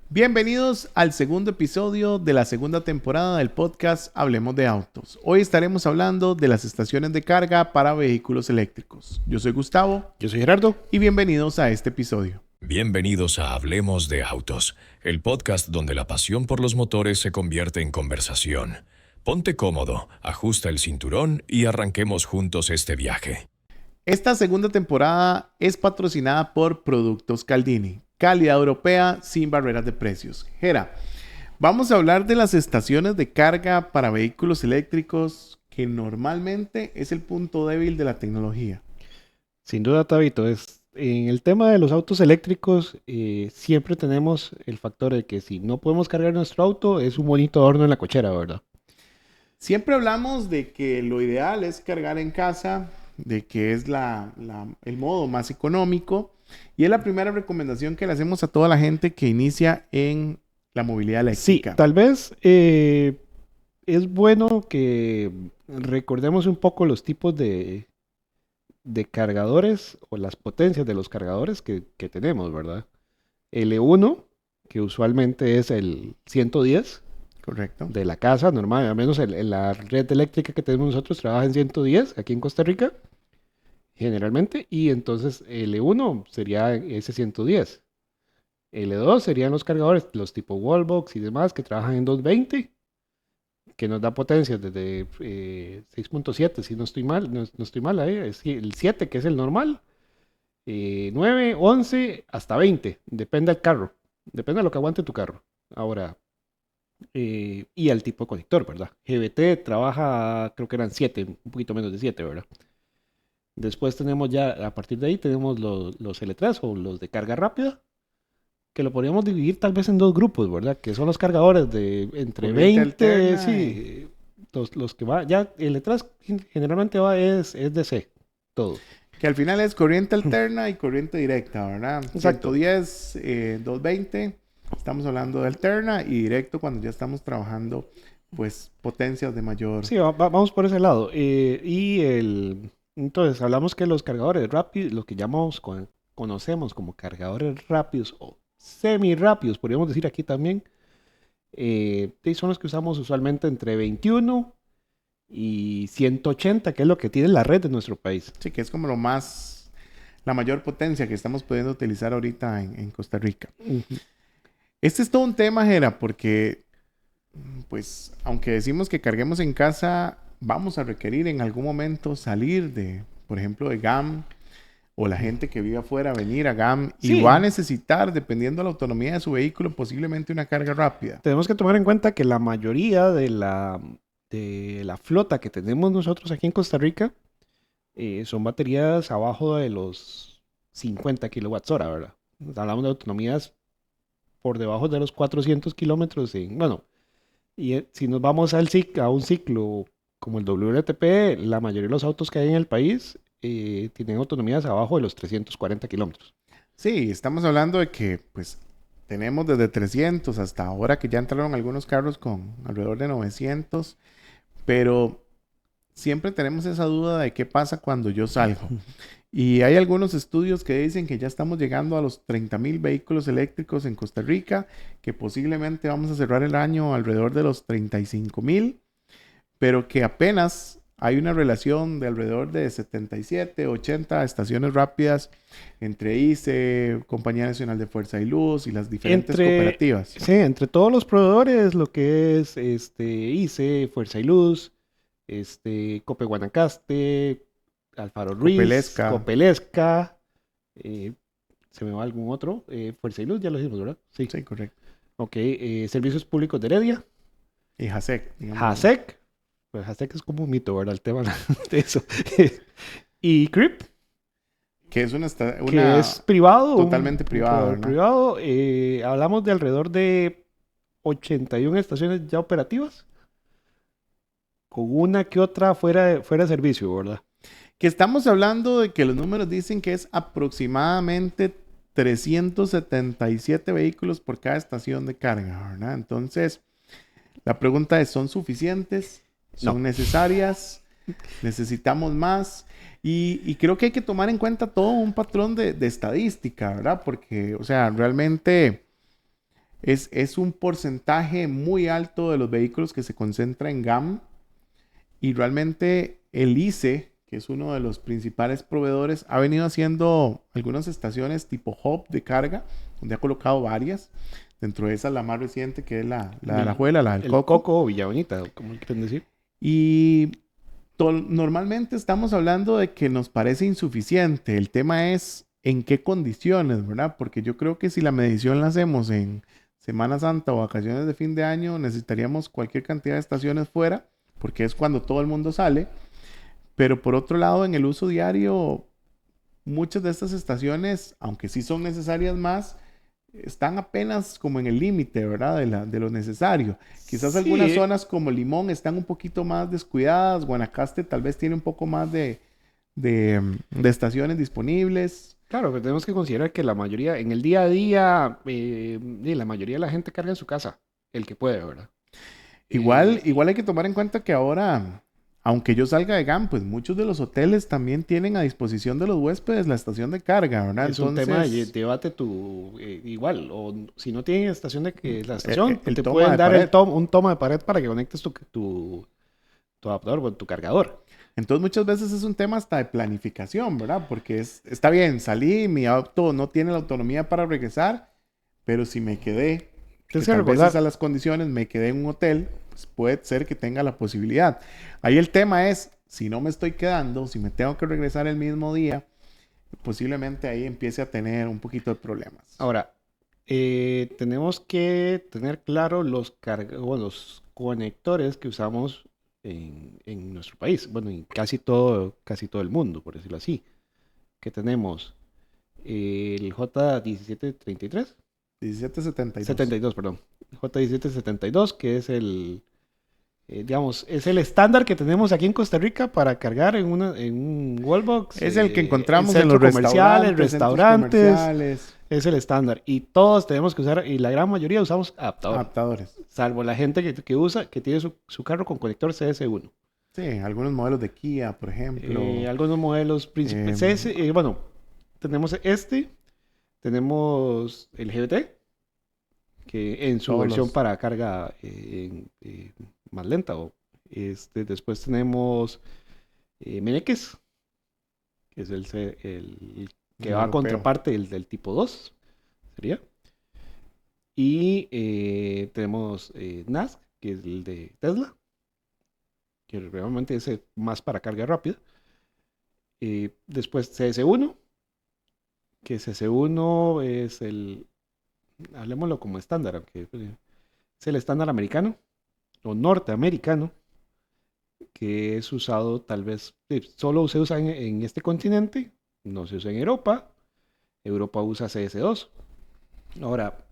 Bienvenidos al segundo episodio de la segunda temporada del podcast Hablemos de Autos. Hoy estaremos hablando de las estaciones de carga para vehículos eléctricos. Yo soy Gustavo. Yo soy Gerardo. Y bienvenidos a este episodio. Bienvenidos a Hablemos de Autos, el podcast donde la pasión por los motores se convierte en conversación. Ponte cómodo, ajusta el cinturón y arranquemos juntos este viaje. Esta segunda temporada es patrocinada por Productos Caldini. Calidad europea sin barreras de precios. Gera, vamos a hablar de las estaciones de carga para vehículos eléctricos, que normalmente es el punto débil de la tecnología. Sin duda, Tabito, en el tema de los autos eléctricos siempre tenemos el factor de que si no podemos cargar nuestro auto es un bonito adorno en la cochera, ¿verdad? Siempre hablamos de que lo ideal es cargar en casa, de que es el modo más económico. Y es la primera recomendación que le hacemos a toda la gente que inicia en la movilidad eléctrica. Sí, tal vez es bueno que recordemos un poco los tipos de cargadores o las potencias de los cargadores que tenemos, ¿verdad? L1, que usualmente es el 110. Correcto. De la casa normal, al menos en la red eléctrica que tenemos nosotros trabaja en 110 aquí en Costa Rica. Generalmente, y entonces L1 sería ese 110. L2 serían los cargadores, los tipo Wallbox y demás, que trabajan en 220, que nos da potencias desde 6.7, si no estoy mal, no estoy mal ahí, es el 7, que es el normal, 9, 11, hasta 20, depende del carro, depende de lo que aguante tu carro. Ahora, y el tipo de conector, ¿verdad? GBT trabaja, creo que eran 7, un poquito menos de 7, ¿verdad? Después tenemos ya, a partir de ahí, tenemos los L3 o los de carga rápida, que lo podríamos dividir tal vez en dos grupos, ¿verdad? Que son los cargadores de entre 20, sí, los que va, ya L3 generalmente va es DC, todo. Que al final es corriente alterna y corriente directa, ¿verdad? Exacto. 110, 220, estamos hablando de alterna, y directo cuando ya estamos trabajando, pues, potencias de mayor... Sí, vamos por ese lado. Entonces, hablamos que los cargadores rápidos, lo que conocemos como cargadores rápidos o semi-rápidos, podríamos decir aquí también, son los que usamos usualmente entre 21 y 180, que es lo que tiene la red de nuestro país. Sí, que es como la mayor potencia que estamos pudiendo utilizar ahorita en Costa Rica. Uh-huh. Este es todo un tema, Gera, porque, pues, aunque decimos que carguemos en casa, vamos a requerir en algún momento salir por ejemplo, de GAM, o la gente que vive afuera venir a GAM, sí. Y va a necesitar, dependiendo de la autonomía de su vehículo, posiblemente una carga rápida. Tenemos que tomar en cuenta que la mayoría de la flota que tenemos nosotros aquí en Costa Rica son baterías abajo de los 50 kWh, ¿verdad? Hablamos de autonomías por debajo de los 400 kilómetros. Y si nos vamos a un ciclo como el WLTP, la mayoría de los autos que hay en el país tienen autonomías abajo de los 340 kilómetros. Sí, estamos hablando de que, pues, tenemos desde 300 hasta ahora que ya entraron algunos carros con alrededor de 900, pero siempre tenemos esa duda de qué pasa cuando yo salgo. Y hay algunos estudios que dicen que ya estamos llegando a los 30,000 vehículos eléctricos en Costa Rica, que posiblemente vamos a cerrar el año alrededor de los 35,000, pero que apenas hay una relación de alrededor de 77, 80 estaciones rápidas entre ICE, Compañía Nacional de Fuerza y Luz y las diferentes cooperativas. Sí, entre todos los proveedores, lo que es ICE, Fuerza y Luz, Cope Guanacaste, Alfaro Ruiz, Copelesca, ¿se me va algún otro? Fuerza y Luz, ya lo dijimos, ¿verdad? Sí, correcto. Ok, Servicios Públicos de Heredia. Y JASEC. JASEC. Pues JASEC es como un mito, ¿verdad? El tema de eso. Y CRIP. Que es que es privado. Totalmente privado, ¿no? Privado. Hablamos de alrededor de 81 estaciones ya operativas. Con una que otra fuera de servicio, ¿verdad? Que estamos hablando de que los números dicen que es aproximadamente 377 vehículos por cada estación de carga, ¿verdad? Entonces, la pregunta es, ¿son suficientes? ¿Son necesarias? ¿Necesitamos más? Y creo que hay que tomar en cuenta todo un patrón de estadística, ¿verdad? Porque, o sea, realmente Es un porcentaje muy alto de los vehículos que se concentra en GAM y realmente el ICE, que es uno de los principales proveedores, ha venido haciendo algunas estaciones tipo hub de carga, donde ha colocado varias. Dentro de esas, la más reciente, que es la de Alajuela, la del El Coco. Coco o Villa Bonita, como quieren decir. Y normalmente estamos hablando de que nos parece insuficiente. El tema es en qué condiciones, ¿verdad? Porque yo creo que si la medición la hacemos en Semana Santa o vacaciones de fin de año, necesitaríamos cualquier cantidad de estaciones fuera, porque es cuando todo el mundo sale. Pero por otro lado, en el uso diario, muchas de estas estaciones, aunque sí son necesarias más, están apenas como en el límite, ¿verdad? De lo necesario. Quizás algunas zonas como Limón están un poquito más descuidadas. Guanacaste tal vez tiene un poco más de estaciones disponibles. Claro, pero tenemos que considerar que la mayoría, en el día a día, la mayoría de la gente carga en su casa, el que puede, ¿verdad? Igual hay que tomar en cuenta que ahora, aunque yo salga de GAM, pues muchos de los hoteles también tienen a disposición de los huéspedes la estación de carga, ¿verdad? Es un tema de llévate tu igual, o si no tienen estación la estación, el te toma pueden de dar pared. un toma de pared para que conectes tu adaptador con tu cargador. Entonces muchas veces es un tema hasta de planificación, ¿verdad? Porque está bien, salí, mi auto no tiene la autonomía para regresar, pero si me quedé, que tal vez esas las condiciones, me quedé en un hotel, pues puede ser que tenga la posibilidad. Ahí el tema es, si no me estoy quedando, si me tengo que regresar el mismo día, posiblemente ahí empiece a tener un poquito de problemas. Ahora, tenemos que tener claro los conectores que usamos en nuestro país, bueno, en casi todo el mundo, por decirlo así. Que tenemos el J1733. 1772. 72, perdón. J1772, que es digamos, es el estándar que tenemos aquí en Costa Rica para cargar en un wallbox. Es el que encontramos en los restaurantes, comerciales. Es el estándar. Y todos tenemos que usar, y la gran mayoría usamos adaptadores. Salvo la gente que tiene su carro con conector CS1. Sí, algunos modelos de Kia, por ejemplo. Algunos modelos principales. Bueno, tenemos tenemos el GBT, que en su versión para carga más lenta. Después tenemos Meneques, que es el que va a contraparte del tipo 2, sería. Y tenemos NASC, que es el de Tesla, que realmente es más para carga rápida. Después CS1, que CS1 es hablemoslo como estándar, aunque es el estándar americano o norteamericano, que es usado tal vez, solo se usa en este continente, no se usa en Europa. Europa usa CS2. Ahora,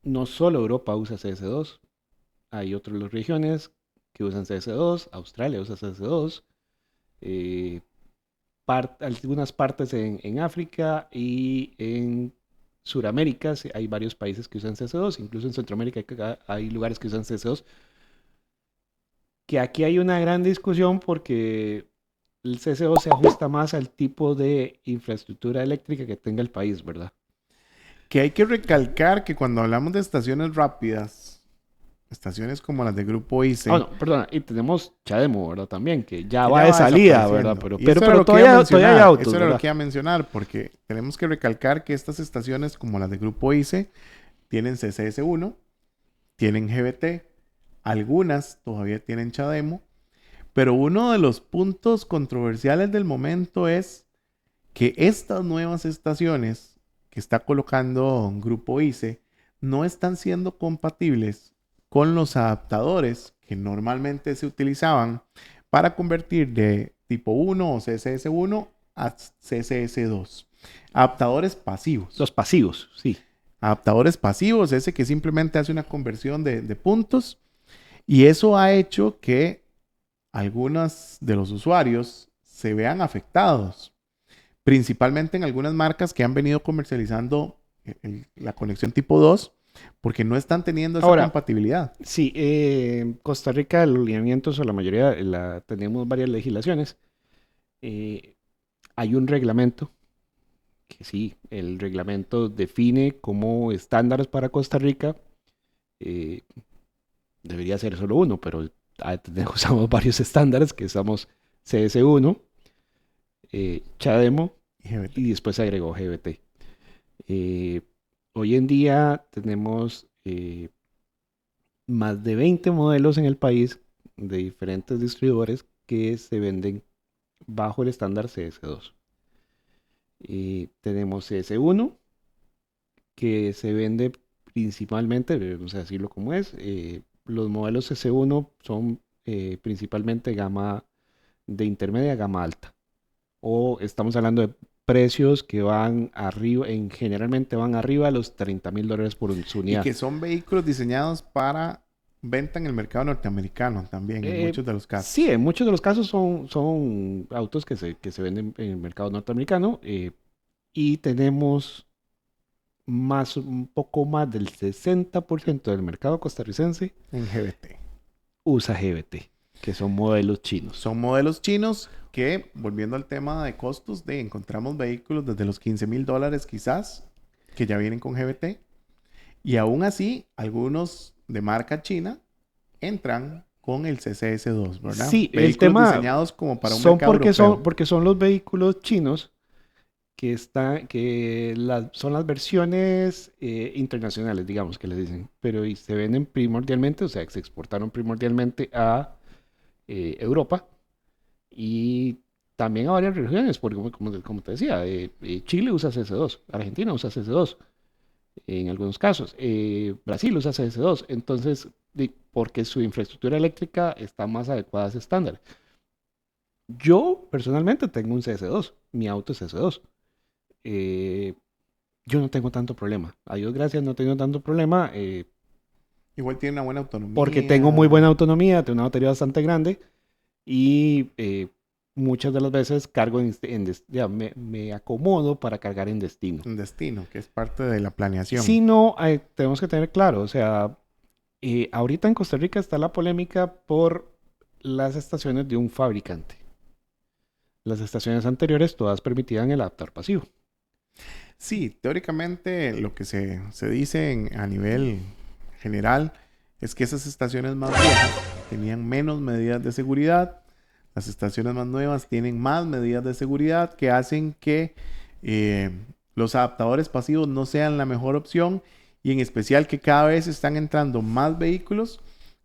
no solo Europa usa CS2, hay otras regiones que usan CS2, Australia usa CS2, algunas partes en África y en Sudamérica hay varios países que usan CS2, incluso en Centroamérica hay lugares que usan CS2. Que aquí hay una gran discusión porque el CS2 se ajusta más al tipo de infraestructura eléctrica que tenga el país, ¿verdad? Que hay que recalcar que cuando hablamos de estaciones rápidas, estaciones como las de Grupo ICE... no, perdona, y tenemos Chademo, ¿verdad? También, que ya va de salida, ¿verdad? Pero todavía hay autos, eso era ¿verdad? lo que iba a mencionar, porque tenemos que recalcar que estas estaciones como las de Grupo ICE tienen CCS1, tienen GBT, algunas todavía tienen Chademo, pero uno de los puntos controversiales del momento es que estas nuevas estaciones que está colocando Grupo ICE no están siendo compatibles con los adaptadores que normalmente se utilizaban para convertir de tipo 1 o CSS1 a CSS2. Adaptadores pasivos. Los pasivos, sí. Adaptadores pasivos, ese que simplemente hace una conversión de puntos. Y eso ha hecho que algunos de los usuarios se vean afectados. Principalmente en algunas marcas que han venido comercializando la conexión tipo 2 porque no están teniendo esa compatibilidad. Sí, en Costa Rica los lineamientos o la mayoría tenemos varias legislaciones. Hay un reglamento que sí, el reglamento define como estándares para Costa Rica Eh, debería ser solo uno, pero usamos varios estándares que usamos CS1, CHAdeMO Y GBT. y después se agregó GBT. Hoy en día tenemos más de 20 modelos en el país de diferentes distribuidores que se venden bajo el estándar CS2. Tenemos CS1 que se vende principalmente, vamos a decirlo como es, los modelos CS1 son principalmente gama de intermedia a gama alta. O estamos hablando de precios que van arriba, generalmente van arriba de los $30,000 por su Y unidad. que son vehículos diseñados para venta en el mercado norteamericano también, en muchos de los casos. Sí, en muchos de los casos son autos que se venden en el mercado norteamericano y tenemos un poco más del 60% del mercado costarricense En GBT. usa GBT, que son modelos chinos. Son modelos chinos que, volviendo al tema de costos, encontramos vehículos desde los $15,000 quizás, que ya vienen con GBT. Y aún así, algunos de marca china entran con el CCS2, ¿verdad? Sí, el vehículos tema diseñados como para un son mercado europeo. porque son los vehículos chinos que son las versiones internacionales, digamos, que les dicen, pero y se venden primordialmente, o sea, que se exportaron primordialmente a Europa y también a varias regiones, porque como te decía, Chile usa CS2, Argentina usa CS2, en algunos casos, Brasil usa CS2, entonces, porque su infraestructura eléctrica está más adecuada a ese estándar. Yo personalmente tengo un CS2, mi auto es CS2. Yo no tengo tanto problema. A Dios gracias, no tengo tanto problema Igual tiene una buena autonomía. porque tengo muy buena autonomía, tengo una batería bastante grande y muchas de las veces cargo me acomodo para cargar en destino. Un destino, que es parte de la planeación. Si no, tenemos que tener claro, o sea, ahorita en Costa Rica está la polémica por las estaciones de un fabricante. Las estaciones anteriores todas permitían el adaptador pasivo. Sí, teóricamente lo que se dice a nivel general es que esas estaciones más viejas tenían menos medidas de seguridad. Las estaciones más nuevas tienen más medidas de seguridad que hacen que los adaptadores pasivos no sean la mejor opción y en especial que cada vez están entrando más vehículos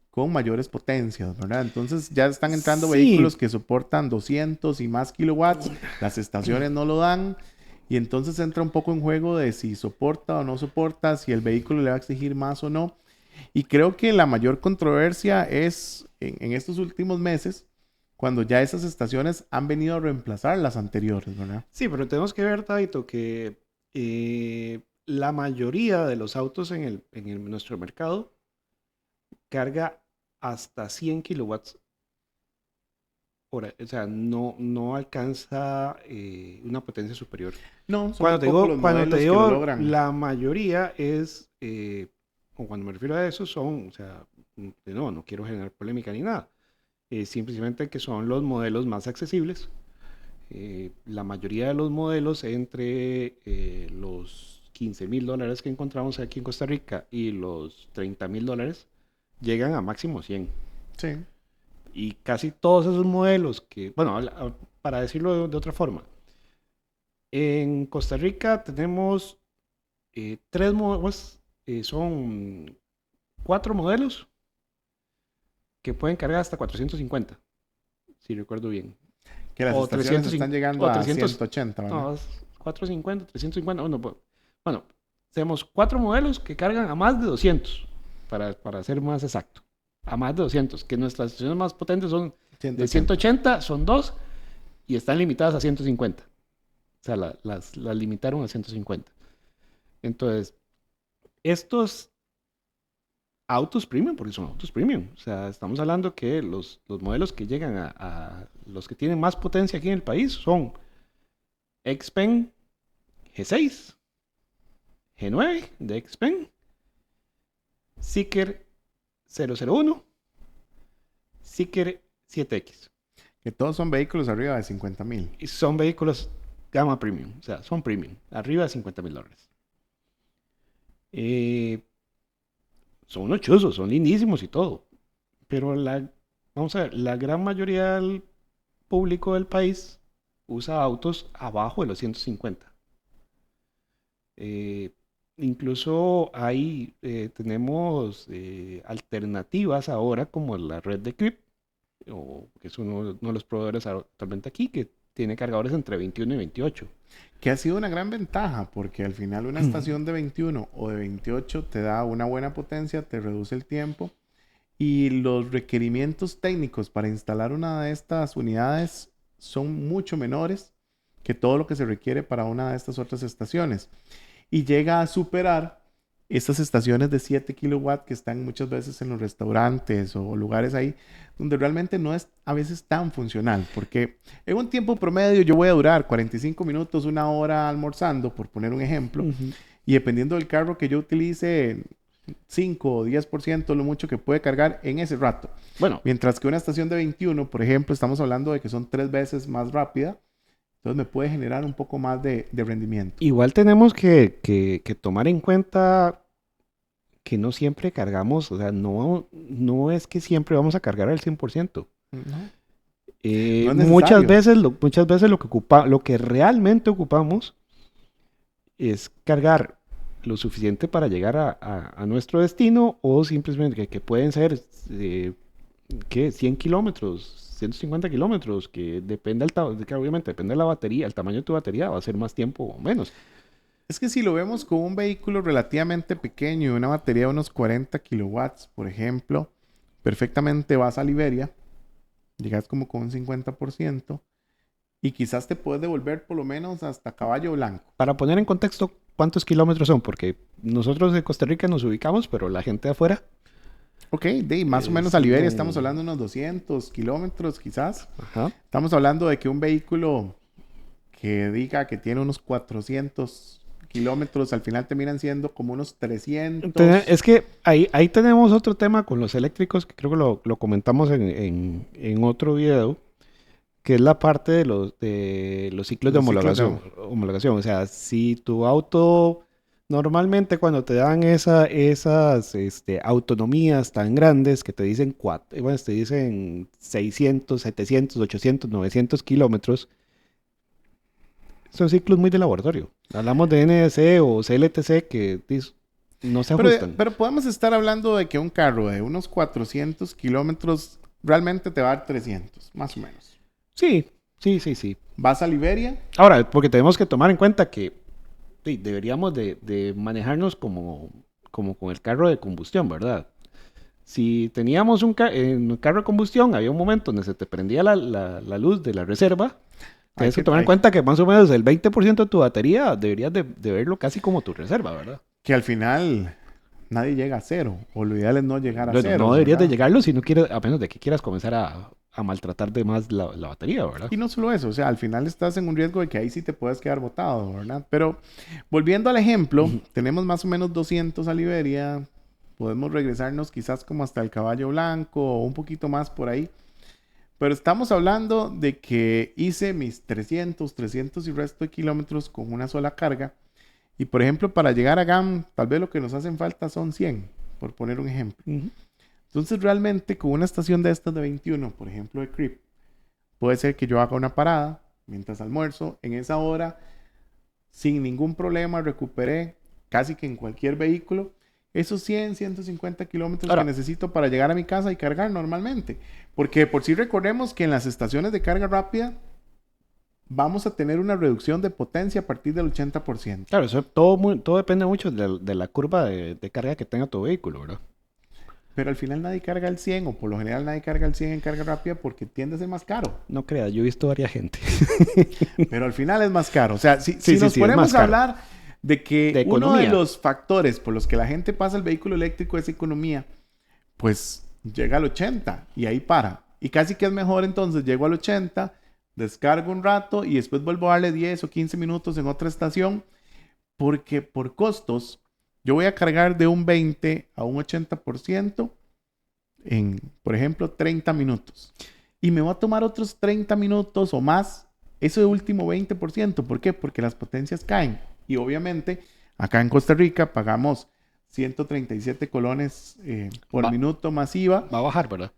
con mayores potencias, ¿verdad? Entonces ya están entrando vehículos que soportan 200 y más kilowatts. Las estaciones no lo dan. Y entonces entra un poco en juego de si soporta o no soporta, si el vehículo le va a exigir más o no. Y creo que la mayor controversia es en estos últimos meses, cuando ya esas estaciones han venido a reemplazar las anteriores, ¿verdad? Sí, pero tenemos que ver, Taito, que la mayoría de los autos en nuestro mercado carga hasta 100 kilowatts hora. O sea, no alcanza una potencia superior. No, son Cuando te pocos digo, los cuando modelos te que lo digo logran. la mayoría es, o cuando me refiero a eso, son, o sea, no quiero generar polémica ni nada. Simplemente que son los modelos más accesibles. La mayoría de los modelos entre los $15,000 que encontramos aquí en Costa Rica y los $30,000 llegan a máximo 100. Sí. Y casi todos esos modelos que, bueno, para decirlo de otra forma, en Costa Rica tenemos tres modelos, son 4 modelos que pueden cargar hasta 450, si recuerdo bien. Que las O estaciones 300, están llegando o a 300, 180, ¿verdad? No, 450, 350. Bueno, tenemos 4 modelos que cargan a más de 200, para ser más exacto. A más de 200, que nuestras estaciones más potentes son de 180, son 2 y están limitadas a 150. O sea, las limitaron a 150. Entonces, estos autos premium, porque son autos premium. O sea, estamos hablando que los modelos que llegan a los que tienen más potencia aquí en el país son Xpeng G6, G9 de Xpeng, Seeker 001, Seeker 7X. Que todos son vehículos arriba de 50,000. Y son vehículos gama premium, o sea, son premium, arriba de $50,000. son unos chuzos, son lindísimos y todo. Pero vamos a ver, la gran mayoría del público del país usa autos abajo de los 150. Incluso tenemos alternativas ahora como la red de Crip, que es uno de los proveedores actualmente aquí, que tiene cargadores entre 21 y 28. Que ha sido una gran ventaja, porque al final una estación de 21 o de 28 te da una buena potencia, te reduce el tiempo, y los requerimientos técnicos para instalar una de estas unidades son mucho menores que todo lo que se requiere para una de estas otras estaciones. Y llega a superar estas estaciones de 7 kilowatts que están muchas veces en los restaurantes o lugares ahí donde realmente no es a veces tan funcional, porque en un tiempo promedio yo voy a durar 45 minutos, una hora almorzando, por poner un ejemplo, y dependiendo del carro que yo utilice, 5 o 10% lo mucho que puede cargar en ese rato. Bueno, mientras que una estación de 21, por ejemplo, estamos hablando de que son 3 veces más rápida, entonces me puede generar un poco más de rendimiento. Igual tenemos que tomar en cuenta que no siempre cargamos, o sea, no es que siempre vamos a cargar al 100%. No. Muchas veces lo que realmente ocupamos es cargar lo suficiente para llegar a nuestro destino, o simplemente que pueden ser 100 kilómetros, 150 kilómetros, que obviamente depende de la batería, el tamaño de tu batería, va a ser más tiempo o menos. Es que si lo vemos con un vehículo relativamente pequeño y una batería de unos 40 kilowatts, por ejemplo, perfectamente vas a Liberia, llegas como con un 50% y quizás te puedes devolver por lo menos hasta Caballo Blanco. Para poner en contexto, ¿cuántos kilómetros son? Porque nosotros de Costa Rica nos ubicamos, pero la gente de afuera... Ok, más o menos a Liberia estamos hablando de unos 200 kilómetros quizás. Ajá. Estamos hablando de que un vehículo que diga que tiene unos 400 kilómetros, al final terminan siendo como unos 300. Es que ahí tenemos otro tema con los eléctricos, que creo que lo comentamos en otro video, que es la parte de los ciclos de homologación. O sea, si tu auto... Normalmente cuando te dan esas autonomías tan grandes que te dicen, te dicen 600, 700, 800, 900 kilómetros, son ciclos muy de laboratorio. Hablamos de NDC o CLTC que no se ajustan. Pero podemos estar hablando de que un carro de unos 400 kilómetros realmente te va a dar 300, más o menos. Sí. ¿Vas a Liberia? Ahora, porque tenemos que tomar en cuenta que deberíamos de manejarnos como con el carro de combustión, ¿verdad? Si teníamos un carro de combustión, había un momento donde se te prendía la luz de la reserva. Tienes que tomar en cuenta que más o menos el 20% de tu batería deberías de verlo casi como tu reserva, ¿verdad? Que al final nadie llega a cero, o lo ideal es no llegar a cero. No deberías de llegarlo si no quieres, a menos de que quieras comenzar a maltratar de más la batería, ¿verdad? Y no solo eso, o sea, al final estás en un riesgo de que ahí sí te puedes quedar botado, ¿verdad? Pero volviendo al ejemplo, tenemos más o menos 200 a Liberia, podemos regresarnos quizás como hasta el Caballo Blanco o un poquito más por ahí, pero estamos hablando de que hice mis 300 y resto de kilómetros con una sola carga, y por ejemplo, para llegar a GAM, tal vez lo que nos hacen falta son 100, por poner un ejemplo. Entonces, realmente, con una estación de estas de 21, por ejemplo, de Crip, puede ser que yo haga una parada mientras almuerzo. En esa hora, sin ningún problema, recuperé casi que en cualquier vehículo esos 100, 150 kilómetros que necesito para llegar a mi casa y cargar normalmente. Porque por si recordemos que en las estaciones de carga rápida vamos a tener una reducción de potencia a partir del 80%. Claro, eso todo depende mucho de la curva de carga que tenga tu vehículo, ¿verdad? Pero al final nadie carga el 100, o por lo general nadie carga el 100 en carga rápida porque tiende a ser más caro. No creas, yo he visto varias gente. Pero al final es más caro. O sea, si nos ponemos a hablar de que uno de los factores por los que la gente pasa el vehículo eléctrico es economía, pues llega al 80 y ahí para. Y casi que es mejor entonces, llego al 80, descargo un rato y después vuelvo a darle 10 o 15 minutos en otra estación, porque por costos yo voy a cargar de un 20 a un 80% en, por ejemplo, 30 minutos. Y me va a tomar otros 30 minutos o más ese último 20%. ¿Por qué? Porque las potencias caen. Y obviamente, acá en Costa Rica pagamos 137 colones por minuto masiva, Va a bajar, ¿verdad?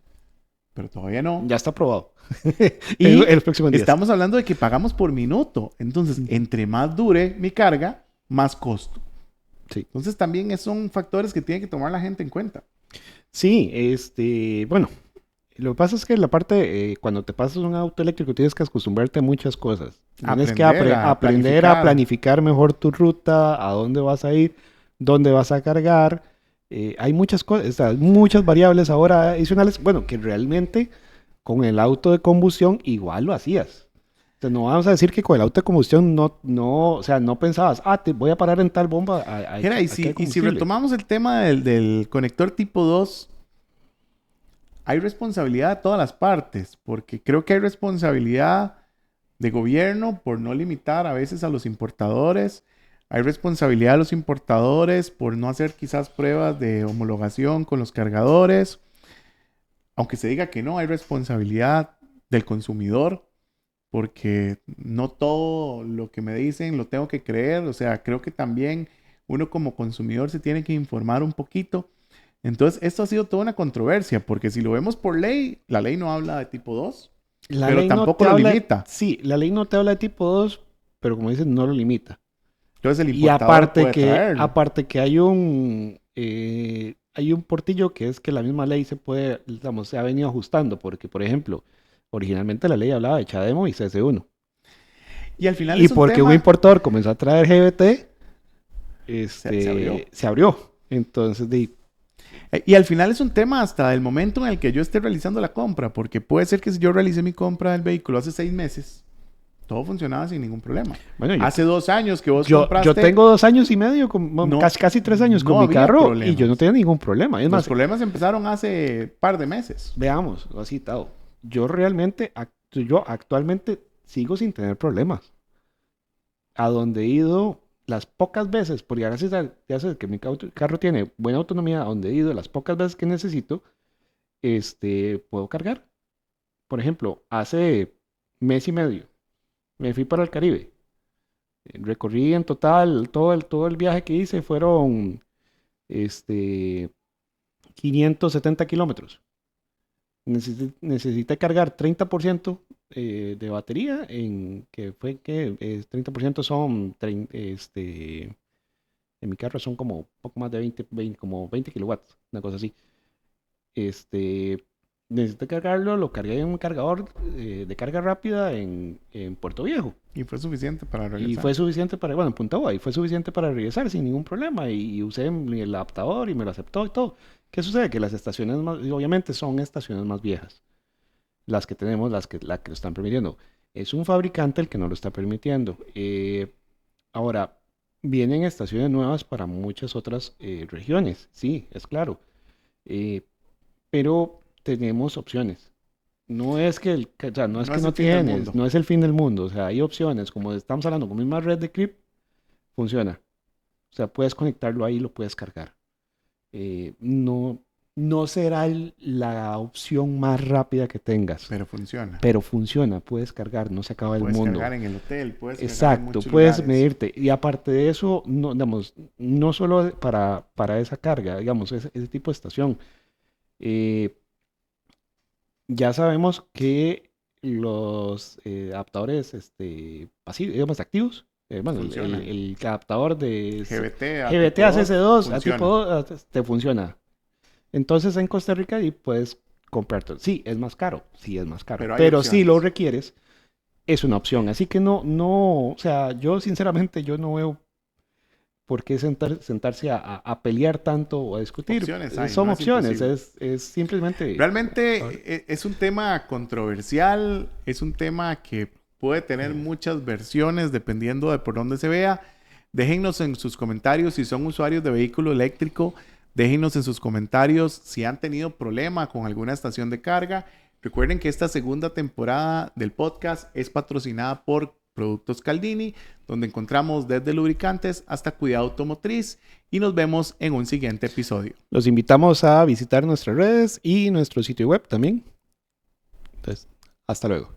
pero todavía no. Ya está aprobado. Y en los próximos días. estamos hablando de que pagamos por minuto. Entonces, entre más dure mi carga, más costo. Sí. Entonces, también son factores que tiene que tomar la gente en cuenta. Sí, bueno, lo que pasa es que la parte, cuando te pasas un auto eléctrico tienes que acostumbrarte a muchas cosas. Tienes que aprender a planificar mejor tu ruta, a dónde vas a ir, dónde vas a cargar. Hay muchas cosas, muchas variables ahora adicionales, bueno, que realmente con el auto de combustión igual lo hacías. Entonces, no vamos a decir que con el auto de combustión no pensabas, te voy a parar en tal bomba. Mira, y si retomamos el tema del conector tipo 2, hay responsabilidad de todas las partes, porque creo que hay responsabilidad de gobierno por no limitar a veces a los importadores. Hay responsabilidad de los importadores por no hacer quizás pruebas de homologación con los cargadores. Aunque se diga que no, hay responsabilidad del consumidor, porque no todo lo que me dicen lo tengo que creer. O sea, creo que también uno como consumidor se tiene que informar un poquito. Entonces, esto ha sido toda una controversia, porque si lo vemos por ley, la ley no habla de tipo 2, pero tampoco lo limita. Sí, la ley no te habla de tipo 2, pero como dices, no lo limita. Entonces, el importador puede traerlo. Aparte que hay un portillo que es que la misma ley se ha venido ajustando, porque, por ejemplo, originalmente la ley hablaba de CHAdeMO y CS1. Y al final Y porque un importador comenzó a traer GBT, se abrió. Entonces, y al final es un tema hasta el momento en el que yo esté realizando la compra, porque puede ser que si yo realicé mi compra del vehículo hace 6 meses, todo funcionaba sin ningún problema. Bueno, hace 2 años que vos compraste... Yo tengo 2 años y medio, casi 3 años con mi carro problemas. Y yo no tenía ningún problema. Los problemas empezaron hace par de meses. Veamos, lo has citado. Yo actualmente sigo sin tener problemas. A donde he ido las pocas veces, porque gracias a que mi carro tiene buena autonomía, a donde he ido las pocas veces que necesito, puedo cargar. Por ejemplo, hace mes y medio me fui para el Caribe. Recorrí en total todo el viaje que hice fueron 570 kilómetros. Necesité cargar 30% de batería, en 30% son, en mi carro son como poco más de 20 kilowatts, una cosa así. Necesité cargarlo, lo cargué en un cargador de carga rápida en Puerto Viejo. Y fue suficiente para regresar. Y fue suficiente en Punta Boa, y fue suficiente para regresar sin ningún problema. Y usé el adaptador y me lo aceptó y todo. ¿Qué sucede? Que las estaciones obviamente son estaciones más viejas. Las que tenemos, la que lo están permitiendo. Es un fabricante el que no lo está permitiendo. Ahora, vienen estaciones nuevas para muchas otras regiones. Sí, es claro. Pero tenemos opciones. No es que no tienes, no es el fin del mundo. O sea, hay opciones. Como estamos hablando con la misma red de CRIP, funciona. O sea, puedes conectarlo ahí y lo puedes cargar. No será la opción más rápida que tengas. Pero funciona. Puedes cargar, no se acaba el mundo. Puedes cargar en el hotel, Exacto, puedes medirte. Y aparte de eso, no solo para esa carga, digamos, ese tipo de estación. Ya sabemos que los adaptadores pasivos, digamos, activos, el adaptador de GBT a CS2 a tipo 2 te funciona. Entonces en Costa Rica y puedes comprarte. Sí, es más caro. Pero si lo requieres, es una opción. Así que o sea, yo sinceramente no veo por qué sentarse a pelear tanto o a discutir. Son opciones, es simplemente... Realmente es un tema controversial, es un tema que puede tener muchas versiones dependiendo de por dónde se vea. Déjennos en sus comentarios si son usuarios de vehículo eléctrico. Déjennos en sus comentarios si han tenido problema con alguna estación de carga. Recuerden que esta segunda temporada del podcast es patrocinada por Productos Caldini, donde encontramos desde lubricantes hasta cuidado automotriz, y nos vemos en un siguiente episodio. Los invitamos a visitar nuestras redes y nuestro sitio web también. Entonces, hasta luego.